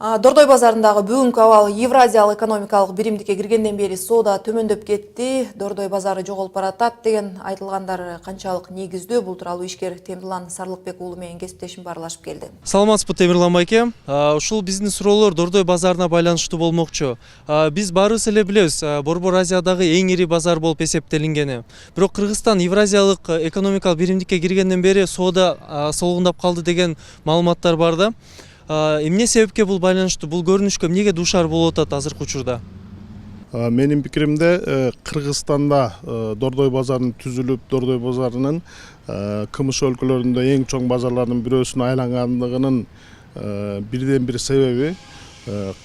Дордой базарындагы бүгүнкү абал Евразиялык экономикалык биримдикке киргенден бери соода төмөндөп кетти. Дордой базары жоголуп баратат деген айтылгандар канчалык негиздүү? Бул тууралуу ишкер Темирлан Сарлыкбек уулу менен кесиптешим баарлашып келди. Саламатсызбы Темирлан байке. Ушул биздин суроолор Дордой базарына байланыштуу болмокчу. Биз баарыбыз эле билебиз, Борбор Азиядагы эң ири базар болуп эсептелингени. Бирок Кыргызстан Евразиялык экономикалык биримдикке киргенден бери соода солгундап калды деген маалыматтар бар да. Эмне себепке бул байланыштуу, бул көрүнүшкө эмнеге дуушар болуп атат азыркы учурда? Менин пикиримде Кыргызстанда Дордой базарынын түзүлүп, Дордой базарынын КМШ өлкөлөрүндө эң чоң базарлардын бирөөсүнө айлангандыгынын бирден бир себеби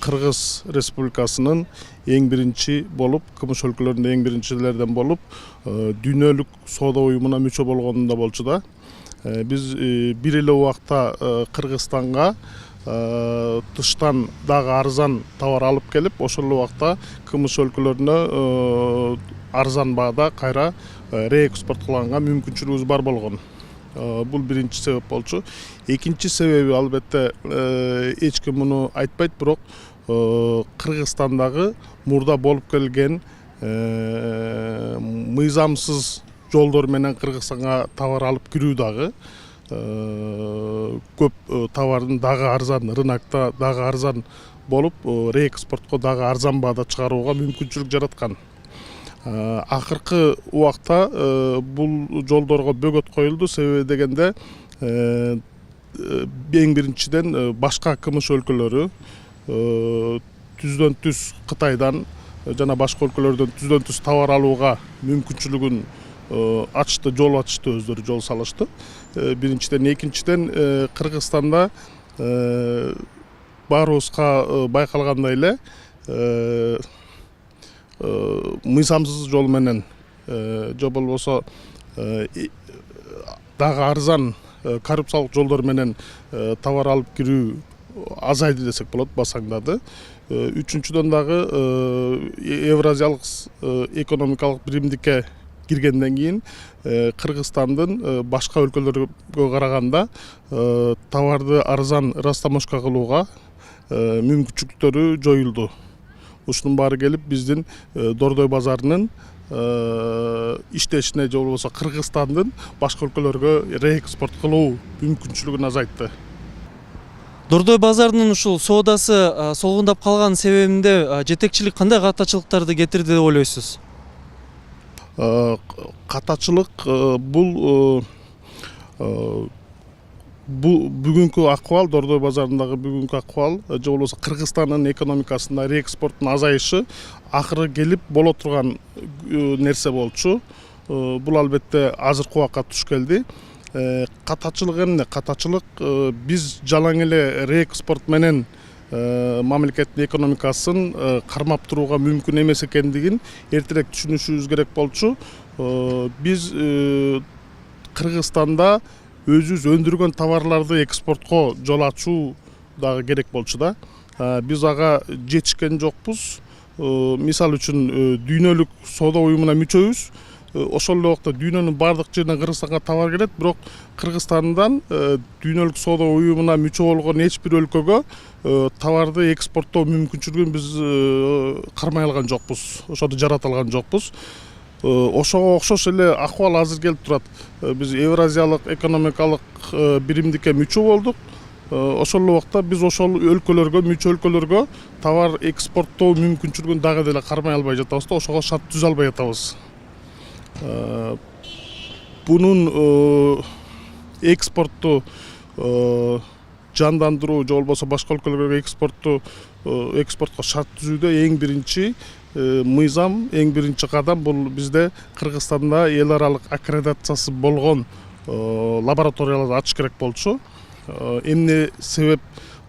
Кыргыз Республикасынын эң биринчи болуп, КМШ өлкөлөрүндө эң биринчилерден болуп, дүйнөлүк соода уюмуна мүчө болгонунда болчу да. Биз бир эле убакта Кыргызстанга тыштан дагы арзан товар алып келип, ошол убакта КМШ өлкөлөрүнө арзан баада кайра реэкспорт кылганга мүмкүнчүлүгүбүз бар болгон. Бул биринчи себеп болчу. Экинчи себеби албетте эч ким муну айтпайт, бирок Кыргызстандагы мурда болуп келген мыйзамсыз жолдор менен Кыргызстанга товар алып кирүү дагы көп товардын дагы арзан, рынокто дагы арзан болуп, реэкспортко дагы арзан баада чыгарууга мүмкүнчүлүк жараткан. Акыркы убакта бул жолдорго бөгөт коюлду, себеби дегенде эң биринчиден башка КМШ өлкөлөрү түздөн түз Кытайдан жана башка өлкөлөрдөн түздөн түз товар алууга мүмкүнчүлүгүн ачты, жол ачты, өздөрү жол салышты. Биринчиден, экинчиден Кыргызстанда баарыбызга байкалгандай эле мыйзамсыз жол менен же болбосо дагы арзан коррупциялык жолдор менен товар алып кирүү азайды десек болот, басаңдады. Үчүнчүдөн дагы Евразиялык экономикалык биримдикке киргенден кийин Кыргызстандын башка өлкөлөргө караганда товарды арзан растаможка кылууга мүмкүнчүлүктөрү жоюлду. Ушунун баары келип биздин Дордой базарынын иштешине же болбосо Кыргызстандын башка өлкөлөргө реэкспорт кылуу мүмкүнчүлүгүн азайтты. Дордой базарынын ушул соодасы солгундап калган себебинде жетекчилик кандай катачылыктарды кетирди деп ойлойсуз? Катачылык бул бүгүнкү акыбал, Дордой базарындагы бүгүнкү акыбал же болбосо Кыргызстандын экономикасында реэкспорттун азайышы акыры келип боло турган нерсе болчу. Бул албетте азыркы убакка туш келди. Катачылык эмне? Катачылык биз жалаң эле реэкспорт менен мамлекеттин экономикасын кармап турууга мүмкүн эмес экендигин эртерээк түшүнүшүбүз керек болчу. Биз Кыргызстанда өзүбүз өндүргөн товарларды экспортко жол ачуу дагы керек болчу да. Биз ага жетишкен жокпуз. Мисалы үчүн дүйнөлүк соода уюмуна мүчөбүз. Ошол эле убакта дүйнөнүн бардык жеринен Кыргызстанга товар келет, бирок Кыргызстандан дүйнөлүк соода уюмуна мүчө болгон эч бир өлкөгө товарды экспорттоо мүмкүнчүлүгүн биз кармай алган жокпуз, ошону жарата алган жокпуз. Ошого окшош эле акыбал азыр келип турат. Биз Евразиялык экономикалык биримдикке мүчө болдук. Ошол эле убакта биз ошол өлкөлөргө, мүчө өлкөлөргө товар экспорттоо мүмкүнчүлүгүн дагы деле кармай албай жатабыз да, ошого шарт түзө албай жатабыз. Бунун экспортту жандандыруу же болбосо башка өлкөлөргө экспортко шарт түзүүдө эң биринчи мыйзам, эң биринчи кадам бул бизде Кыргызстанда эл аралык аккредитациясы болгон лабораторияларды ачыш керек болчу. Эмне себеп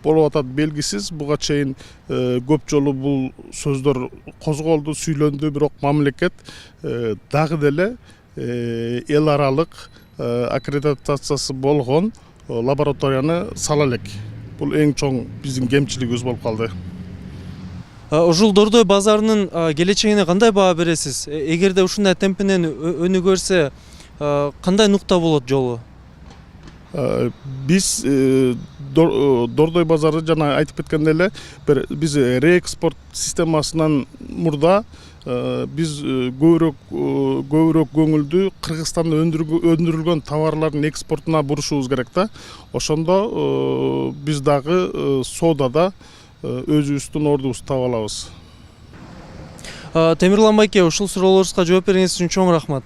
болуп атат белгисиз. Буга чейин көп жолу бул сөздөр козголду, сүйлөндү, бирок мамлекет дагы деле эл аралык аккредитациясы болгон лабораторияны сала элек. Бул эң чоң биздин кемчилигибиз болуп калды. Ушул Дордой базарынын келечегине кандай баа бересиз? Эгерде ушундай темпинен өнүгөрсө кандай нукта болот жолу? Биз Дордой базары жана айтып кеткендей эле биз реэкспорт системасынан мурда биз көбүрөөк көңүлдү Кыргызстанда өндүрүлгөн товарлардын экспортуна бурушубуз керек да. Ошондо биз дагы соодада өзүбүздүн ордубузду таба алабыз. Темирлан байке, ушул суроолорубузга жооп бергениңиз үчүн чоң рахмат.